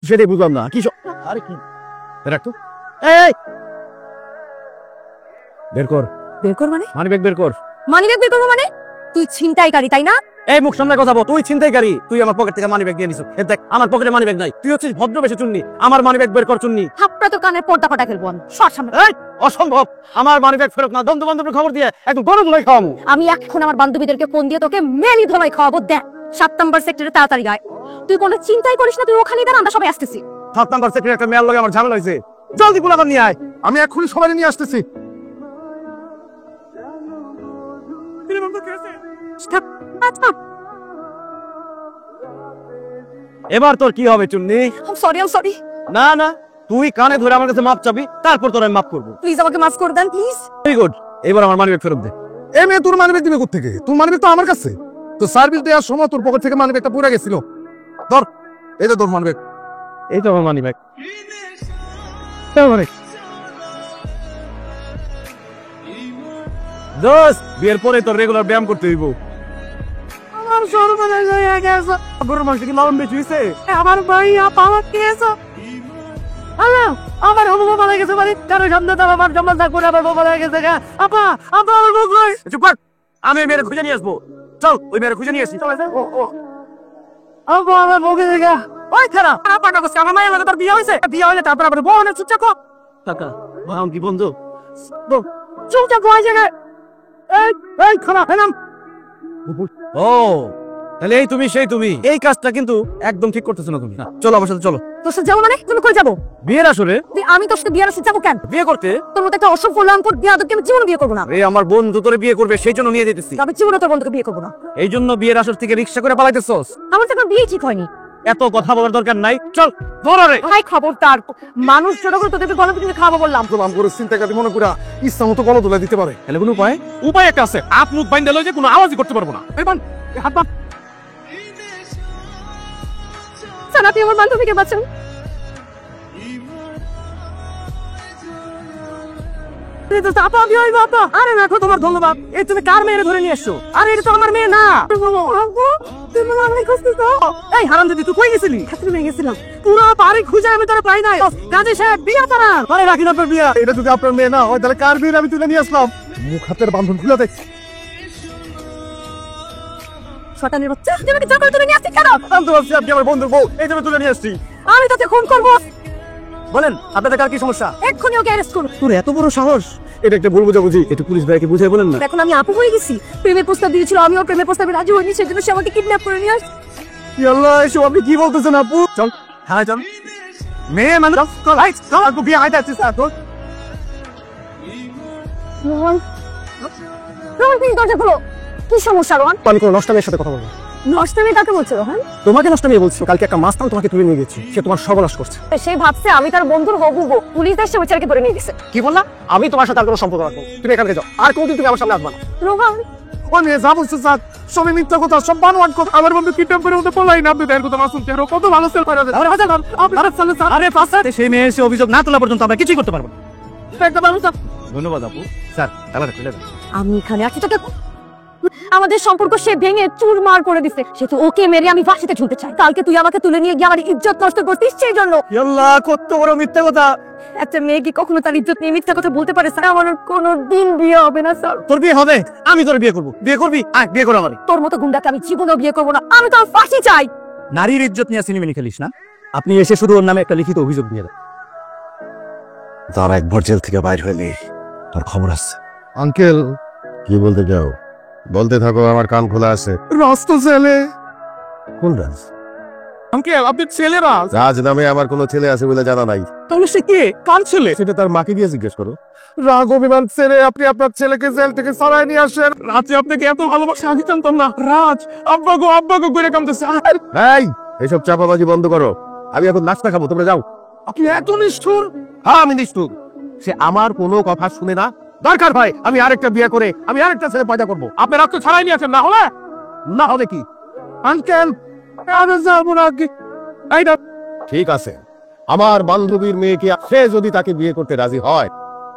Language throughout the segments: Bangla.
সেটাই বুঝলাম না কি আরে কি রাখতো এই বের কর বের কর মানে? মানিব্যাগ বের কর। মানিব্যাগ বের করবো মানে? তুই ছিনতাইকারী তাই না? এই মুখ সামনে কথা বল, তুই ছিনতাইকারী। তুই আমার পকেট থেকে মানিব্যাগ দিয়ে নিছিস। এই দেখ আমার পকেটে মানিব্যাগ নাই। তুই হচ্ছিস ভদ্রবেশে চুন্নি। আমার মানিব্যাগ বের কর চুন্নি। থাপড়া তোর কানের পর্দা ফাটা ফেলবো আমি। সর সামনে। এই অসম্ভব, আমার মানিব্যাগ ফেরত না। বন্ধু বান্ধবের খবর দিয়ে একদম গরম ধুলাই খাওয়ামু। আমি এখন আমার বান্ধবীদেরকে ফোন দিয়ে তোকে মেলি ধোলাই খাওয়াবো। দেখ 7 নম্বর সেক্টরে তাড়াতাড়ি গায়। তুই কোনো চিন্তাই করিস না, তুই ওখানেই দাঁড়া, আমরা সবাই আসতেছি। 7 নাম্বার সেক্টরে একটা মেয়ের লগে আমার ঝামেলা হয়েছে। জলদি পোলাপান নিয়ে আয়। আমি এক্ষুনি সবাই নিয়ে আসতেছি। এবার তোর কি হবে চুন্নি? I'm sorry. না না, তুই কানে ধরে আমার কাছে মাপ চাবি, তারপর তোর আমি মাপ করবো। প্লিজ আমাকে মাফ করে দেন প্লিজ। ভেরি গুড, এবার আমার মানিব্যাগ ফেরত দে। এ মেয়ে তোর মানিব্যাগ দিবে কোত্থেকে? তোর মানিব্যাগ তো আমার কাছে। তো সার্ভিস দেওয়ার সময় তোর পকেট থেকে মানিব্যাগটা পড়ে গেছিল। ধর, এই যে তোর মানিব্যাগ। এই তো আমার মানিব্যাগ। দোস্ত, বিয়ের পরে তোর রেগুলার ব্যায়াম করতে হইব। আমার সর্বনাশ হয়ে গেছে। গরুর মাংস কি লালন বেশি হয়েছে? আমার ভাইয়া পাওয়া গেছে। আমার বাবা মারা গেছে, মানে কারো সামনে তো আমার জমা থাকবো না। আমার বাবা মারা গেছে। আপা আপা আমার বউ কই? চুপ কর, আমি মেয়ের খুঁজে নিয়ে আসবো। চল ওই মেয়ের খুঁজে নিয়ে আসি। আপা আমার বউ গেছে গা। ওই খারাপ আপা কাছে আমার মায়ের লাগে তোর বিয়ে হয়েছে। বিয়ে হলে তারপর আবার বউ না চুপ কর। কাকা ভাই কি বন্ধু চুপচাপ বয় জায়গায়। এই খারাপ এনাম। ও তাহলে এই তুমি সেই তুমি। এই কাজটা কিন্তু একদম ঠিক করতেছো না তুমি। চলো আমার সাথে চলো। তোর সাথে যাবো মানে? তুমি কই যাবো? বিয়ের আসরে। আমি তোর সাথে বিয়ের আসতে যাবো কেন? বিয়ে করতে? তোর মতো একটা অসভ্য লাম্পট বিয়াদবকে আমি জীবনে বিয়ে করবো না। এই আমার বন্ধু তোরে বিয়ে করবে, সেই জন্য নিয়ে যেতেছি। আমি জীবনে তোর বন্ধুকে বিয়ে করবো না। এই জন্য বিয়ের আসর থেকে রিক্সা করে পালাইতেছস? আমার তো বিয়ে ঠিক হয়নি। এত কথা বলার দরকার নাই, চল ধর রে। ভাই খবরদার, মানুষ ছোট করে তোদের গলা পিটিয়ে খাবো বললাম। আম করে চিন্তাকারী মনে করে ইচ্ছা মতো গলা তুলে দিতে পারে। তাহলে কোনো উপায়? উপায় একটা আছে, হাত মুখ বাইন্ধা লই যে কোনো আওয়াজই করতে পারবো না। এই বান, এই হাত বান। স্যার আপনি আমার বান্ধবীকে বাঁচান। আপা আমি ওই বাবা। আরে না তোমার ধন্যবাদ। এই তুমি কার মেয়ে ধরে নিয়ে এসছো? আরে এটা তো আমার মেয়ে না। এই হারাম দিদি তুই কই গেছিলি? খাতুন হয়ে গেছিলাম। পুরো বাড়ি খুঁজে আমি তোরা পাই নাই। কাজী সাহেব বিয়া তারা। আরে রাখি না তোর বিয়া। এটা যদি আপনার মেয়ে না হয় তাহলে কার বিয়ে আমি তুলে নিয়ে আসলাম? মুখ হাতের বান্ধন খুলে দেখ। শয়তানের বাচ্চা, তুই আমাকে জোর করে তুলে নিয়ে আসছিস কেন? আমি তো ভাবছি আপনি আমার বন্ধুর বউ, এই জন্য তুলে নিয়ে আসছি। আমি তোকে খুন করবো। বলেন আপনাদের কার কি সমস্যা? এক্ষুনি ওকে অ্যারেস্ট করুন। তোর এত বড় সাহস? এটা একটা ভুল বুঝাবুঝি, একটু পুলিশ ভাইকে বুঝাই বলেন না। এখন আমি আপু হয়ে গেছি। প্রেমের প্রস্তাব দিয়েছিল, আমি ওর প্রেমের প্রস্তাবে রাজি হইনি, সেজন্য সে আমাকে কিডন্যাপ করে নিয়ে আসছে। আল্লাহ এসব আপনি কি বলতেছেন আপু? চল হ্যাঁ চল। মেয়ে মানে চল আই চল আপু বিয়ে আইতে আসছিস তোর। রোহন, রোহন প্লিজ দরজা খোলো। কি সমস্যা রোহন? আমি কোনো নষ্ট মেয়ের সাথে কথা বলবো। নষ্টমী কাকে বলছো রোহন? তোমাকে নষ্ট মেয়ে বলছি। কালকে একটা মাস্তান তোমাকে তুলে নিয়ে গেছে, সে তোমার সর্বনাশ করছে। সে ভাবছে আমি তার বন্ধুর হবু গো। পুলিশ এসে বেচারাকে ধরে নিয়ে গেছে। কি বললা? আমি তোমার সাথে আর কোনো সম্পর্ক রাখবো। তুমি এখান থেকে যাও, আর কোনদিন তুমি আমার সামনে আসবা না। রোহন ও মেয়ে যা বলছে স্যার, সবই মিথ্যা কথা, সব বানোয়াট কথা। আমার বন্ধু কিডন্যাপ করে ওদের পলাই না। আপনি দেন কথা মাসুম চেহারা কত ভালো সেল করে দেন। আরে হাজার আরে চলে স্যার। আরে ফাসাদ সেই মেয়ে এসে অভিযোগ না তোলা পর্যন্ত আমরা কিছুই করতে পারবো না। একটা ব্যবস্থা। ধন্যবাদ আপু। স্যার তাহলে খুলে দেন। আমি এখানে আছি তোকে। আমাদের সম্পর্ক সে ভেঙে চুরমার করে দিছে। সে তো ওকে মেরে আমি ফাঁসিতে ঝুলতে চাই। কালকে তুই আমাকে তুলে নিয়ে গিয়ে আমার ইজ্জত নষ্ট করতিস সেই জন্য। আল্লাহ কত বড় মিথ্যা কথা। একটা মেয়ে কি কখনো তার ইজ্জত নিয়ে মিথ্যা কথা বলতে পারে? স্যার আমার কোনো দিন বিয়ে হবে না স্যার। তোর বিয়ে হবে? আমি তোর বিয়ে করবো। বিয়ে করবি? আয় বিয়ে করো আমারে। তোর মতো গুন্ডাকে আমি জীবনেও বিয়ে করবো না। আমি তো ফাঁসি চাই। নারীর ইজ্জত নিয়ে সিনেমিনি খেলিস না। আপনি এসে শুধু ওর নামে একটা লিখিত অভিযোগ দিয়ে দেন। তার একবার জেল থেকে বাইর হয়নি, তার খবর আছে। আঙ্কেল কি বলতে যাও? বলতে থাকো, আমার কান খোলা আছে। রাস্তা ছেলে। কোন রাজ? আঙ্কেল আপনি ছেলে রাজ? রাজ নামে আমার কোনো ছেলে আছে বলে জানা নাই। তাহলে সে কে? কার ছেলে? সেটা তার মাকে গিয়ে জিজ্ঞেস করো। রাগ অভিমান ছেড়ে আপনি আপনার ছেলেকে জেল থেকে ছাড়াই নিয়ে আসেন। রাজে আপনাকে এত ভালোবাসা আমি জানতাম না। রাজ আব্বাগো করে কামতেছে। এই এইসব চাপাবাজি বন্ধ করো। আমি এখন নাস্তা খাবো, তোমরা যাও। আপনি এত নিষ্ঠুর? হ্যাঁ আমি নিষ্ঠুর। সে আমার কোনো কথা শুনে না। দরকার ভাই আমি আরেকটা বিয়ে করে আমি আরেকটা ছেলে পয়দা করবো। আপনার রক্ত ছাড়াই নিয়ে আসেন, না হলে কি? আঙ্কেল আমি যাবো না। এইটা ঠিক আছে, আমার বান্ধবীর মেয়েকে সে যদি তাকে বিয়ে করতে রাজি হয়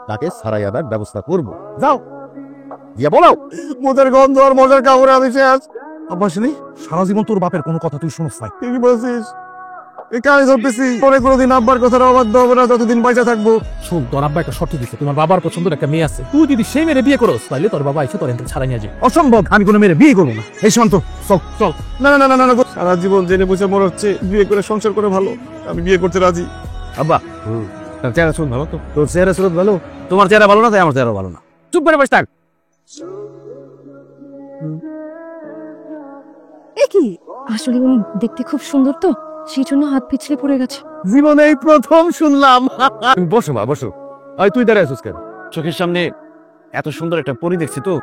তাকে ছাড়াই আনার ব্যবস্থা করবো। যাও দিয়ে বলো। মোদের গন্ধ আর মজার কামড়ে আমি শেষ। আব্বা শুনি সারা জীবন তোর বাপের কোনো কথা তুই শুনস নাই। কি বলছিস? এই কাজ ধরতেছি, পরে কোনোদিন আব্বার কথার অবাধ্য হবো না যতদিন পয়সা থাকবো। শোন, তোর আব্বা একটা শর্ত দিচ্ছে, তোমার বাবার পছন্দের একটা মেয়ে আছে, তুই যদি সেই মেয়ের বিয়ে করস তাহলে তোর বাবা এসে তোর এখান থেকে ছাড়াই নিয়ে যাবে। অসম্ভব, আমি কোনো মেয়ের বিয়ে করবো না। এই শান্ত, চল চল। না না না না না, সারা জীবন জেনে বুঝে মনে হচ্ছে বিয়ে করে সংসার করে ভালো। আমি বিয়ে করতে রাজি। আব্বা, তার চেহারা শুন ভালো তো? তোর চেহারা সুরত ভালো, তোমার চেহারা ভালো না তাই আমার চেহারা ভালো না। চুপ করে বসে থাক। এ কি, আসলে উনি দেখতে খুব সুন্দর তো, সেই জন্য হাত পিছলে পড়ে গেছে। জীবনে এই প্রথম শুনলাম। বসো মা, বসো। আই তুই দাঁড়ায় আছিস কেন? চোখের সামনে এত সুন্দর একটা পরী দেখছি তো।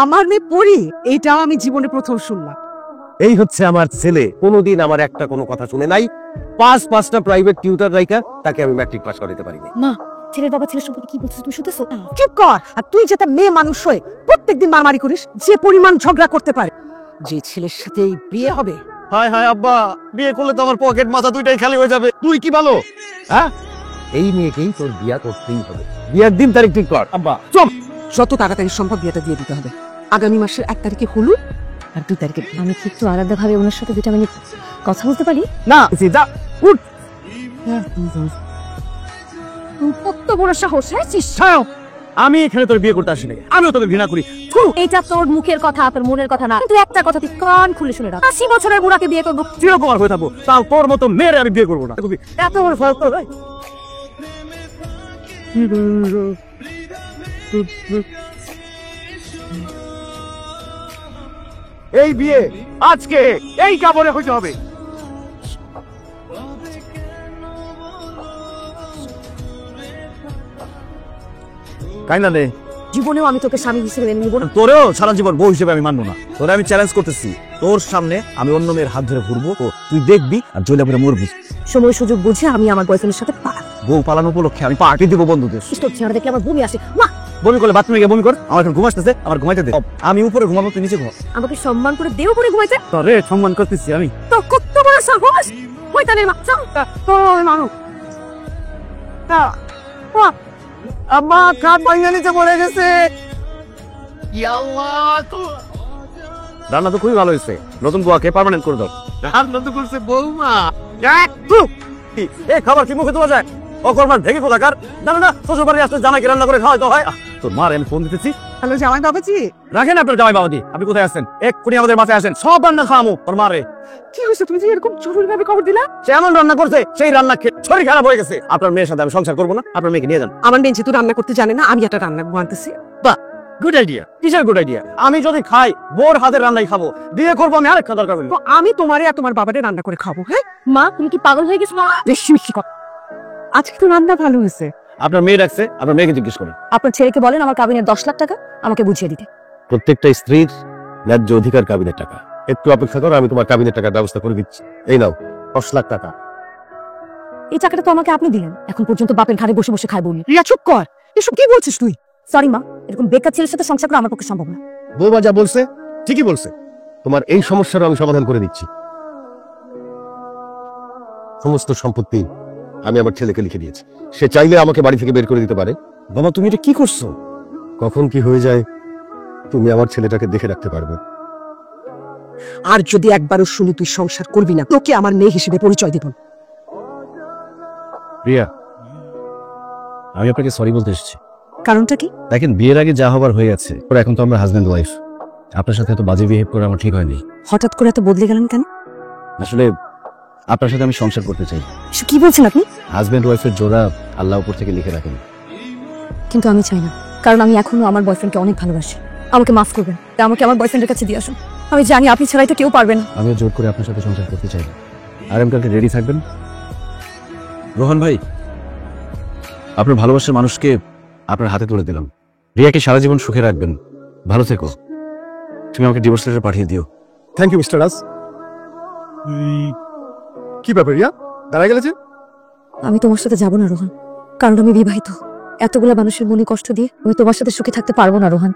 আমার মেয়ে পড়ি, এইটাও আমি জীবনে প্রথম শুনলাম। এই হচ্ছে আমার ছেলে, কোনোদিন আমার একটা কোনো কথা শুনে নাই। পাঁচটা প্রাইভেট টিউটর রাইকা তাকে আমি ম্যাট্রিক পাস করাতে পারিনি। মা, ছেলের বাবা ছেলের সম্পর্কে কি বলছিস তুমি শুনতেছো? চুপ কর। আর তুই যেটা মেয়ে মানুষ হয়ে প্রত্যেকদিন মারামারি করিস, যে পরিমাণ ঝগড়া করতে পারে, যে ছেলের সাথে এই বিয়ে হবে। হায় হায় আব্বা, বিয়ে করলে তো আমার পকেট মাথা দুইটাই খালি হয়ে যাবে। তুই কি ভালো? হ্যাঁ, এই মেয়েকেই তোর বিয়া করতেই হবে। বিয়ার দিন তারিখ ঠিক কর। আব্বা চল, যত তাড়াতাড়ি সম্ভব বিয়েটা দিয়ে দিতে হবে। আগামী মাসের 1 তারিখে হলুদ আর 2 তারিখে। আমি কি একটু আলাদা ভাবে ওনার সাথে 2 মিনিট কথা বলতে পারি? না, যা উঠ। কত বড় সাহস, হ্যাঁ? ছাড়ো, আমি এখানে তোর বিয়ে করতে আসিনি, আমিও তোকে ঘৃণা করি। এটা তোর মুখের কথা, তোর মনের কথা না, কিন্তু একটা কথা তুই কান খুলে শুনে রাখ, 80 বছরের বুড়াকে বিয়ে করবো। চিরকুমার হয়ে থাকবো, তাও তোর মতো মেয়ের আমি বিয়ে করবো না। এত বড় ফালতু তোর, এই। এই বিয়ে আজকে এই কাপড়ে হইতে হবে। কাইনা নে, জীবনেও আমি তোকে স্বামী হিসেবে মেনে নিব না। তোরেও সারা জীবন বউ হিসেবে আমি মানবো না। তোরে আমি চ্যালেঞ্জ করতেছি, তোর সামনে আমি অন্য মেয়ের হাত ধরে ঘুরবো, ও তুই দেখবি আর জয়লা করে মরবি। সময় সুযোগ বুঝে আমি আমার বয়ফ্রেন্ডের সাথে বউ পালানো উপলক্ষে আমি পার্টি দিব বন্ধুদের। তোর চেহারা দেখলে আমার বমি আসে। মা, বমি করলে বাথরুমে গিয়ে বমি কর, আমার এখন ঘুম আসতেছে, আমার ঘুমাইতে দে। আমি উপরে ঘুমাবো, তুই নিচে ঘুমা। আমাকে সম্মান করে দেও করে ঘুমাইতে। তোরে সম্মান করতেছি আমি। তো কত বড় সাহস! শয়তানের বাচ্চা! তোর মানুষ আম্মা কাঠ ভাঙা নিচে পড়ে গেছে। রান্না তো খুবই ভালো হয়েছে, নতুন বুয়াকে পার্মানেন্ট করে দাও। রান্না তো করছে বৌমা। এই খাবার কি মুখে দেওয়া যায়? অকর্মার ঢেকে কোথাকার। না না না, শ্বশুর বাড়ি আসলে জামাইকে রান্না করে খাওয়াই তো হয়। তোর মার আমি ফোন দিতেছি। হ্যালো জামাই বাবাজি, রাখেন আপনার জামাই বাবাজি, আপনি কোথায় আসছেন? এক্ষুনি আমাদের বাসায় আসেন, সব রান্না খাওয়ামো তোর মারে। কি হয়েছে? তুমি যে এরকম জরুরি ভাবে খবর দিলা? সে এমন রান্না করছে, সেই রান্না খেয়ে শরীর খারাপ হয়ে গেছে। আপনার মেয়ের সাথে আমি সংসার করবো না, আপনার মেয়েকে নিয়ে যান। আমার মেয়ে যেহেতু রান্না করতে জানে না, আমি একটা রান্না আনতেছি। Good idea. কিসের গুড আইডিয়া? আমি যদি খাই, বোর হাতের রান্নাই খাবো। বিয়ে করবো আমি আরেক খাবার খাবেন। তো আমি তোমারে আর তোমার বাবারে রান্না করে খাবো। হ্যাঁ, মা, তুমি কি পাগল হয়ে গেছো? বেশি বেশি কথা। আজকে তো রান্না ভালো হয়েছে। আপনার মেয়ে রাখছে, আপনার মেয়েকে জিজ্ঞেস করেন। আপনার ছেলেকে বলেন আমার কাবিনের 10 লাখ টাকা আমাকে বুঝিয়ে দিতে। প্রত্যেকটা স্ত্রীর ন্যায্য অধিকার কাবিনের টাকা। একটু অপেক্ষা করো, আমি তোমার কাবিনের টাকার ব্যবস্থা করে দিচ্ছি। এই নাও 10 লাখ টাকা। এই টাকাটা তো আমাকে আপনি দিলেন, এখন পর্যন্ত বাপের ঘাড়ে বসে বসে খাই বলি। রিয়া চুপ কর, এসব কি বলছিস তুই? সরি মা, এরকম বেকার ছেলের সাথে সংসার করা আমার পক্ষে সম্ভব না। বৌমা যা বলছে ঠিকই বলছে। তোমার এই সমস্যারও আমি সমাধান করে দিচ্ছি। সমস্ত সম্পত্তি আমি আমার ছেলেকে লিখে দিয়েছি। সে চাইলে আমাকে বাড়ি থেকে বের করে দিতে পারে। বাবা, তুমি এটা কি করছো? কখন কি হয়ে যায় তুমি আমার ছেলেটাকে দেখে রাখতে পারবে। আর যদি একবারও শুনি তুই সংসার করবি না, তোকে আমার মেয়ে হিসেবে পরিচয় দেব। রিয়া, আমি আপনাকে সরি বলতে এসেছি। কারণটা কি? দেখেন, বিয়ের আগে যা হবার হয়ে গেছে, এখন তো আমরা হাজব্যান্ড ওয়াইফ। আপনার সাথে এত বাজে বিহেভ করে আমার ঠিক হয়নি। হঠাৎ করে এত বদলে গেলেন কেন? আসলে আপনার সাথে আমি সংসার করতে চাই। এসব কি বলছেন আপনি? হাজব্যান্ড ওয়াইফের জোড়া আল্লাহ উপর থেকে লিখে রাখেন। কিন্তু আমি চাই না, কারণ আমি এখনো আমার বয়ফ্রেন্ডকে অনেক ভালোবাসি। আমাকে মাফ করবেন, আমাকে আমার বয়ফ্রেন্ডের কাছে দিয়ে আসুন। আমি জানি আপনি ছাড়া এটা কেউ পারবে না। আমিও জোর করে আপনার সাথে সংসার করতে চাই। আর আমি কালকে রেডি থাকবেন। রোহন ভাই, আপনার ভালোবাসার মানুষকে আপনার হাতে তুলে দিলাম। রিয়াকে সারা জীবন সুখে রাখবেন। ভালো থেকো। তুমি আমাকে ডিভোর্স লেটার পাঠিয়ে দিও। থ্যাংক ইউ মিস্টার রাজ। কি ব্যাপার রিয়া, দাঁড়া গেলে যে? আমি তোমার সাথে যাব না রোহন, কারণ আমি বিবাহিত। এতগুলা মানুষের মনে কষ্ট দিয়ে আমি তোমার সাথে সুখে থাকতে পারবো না রোহন।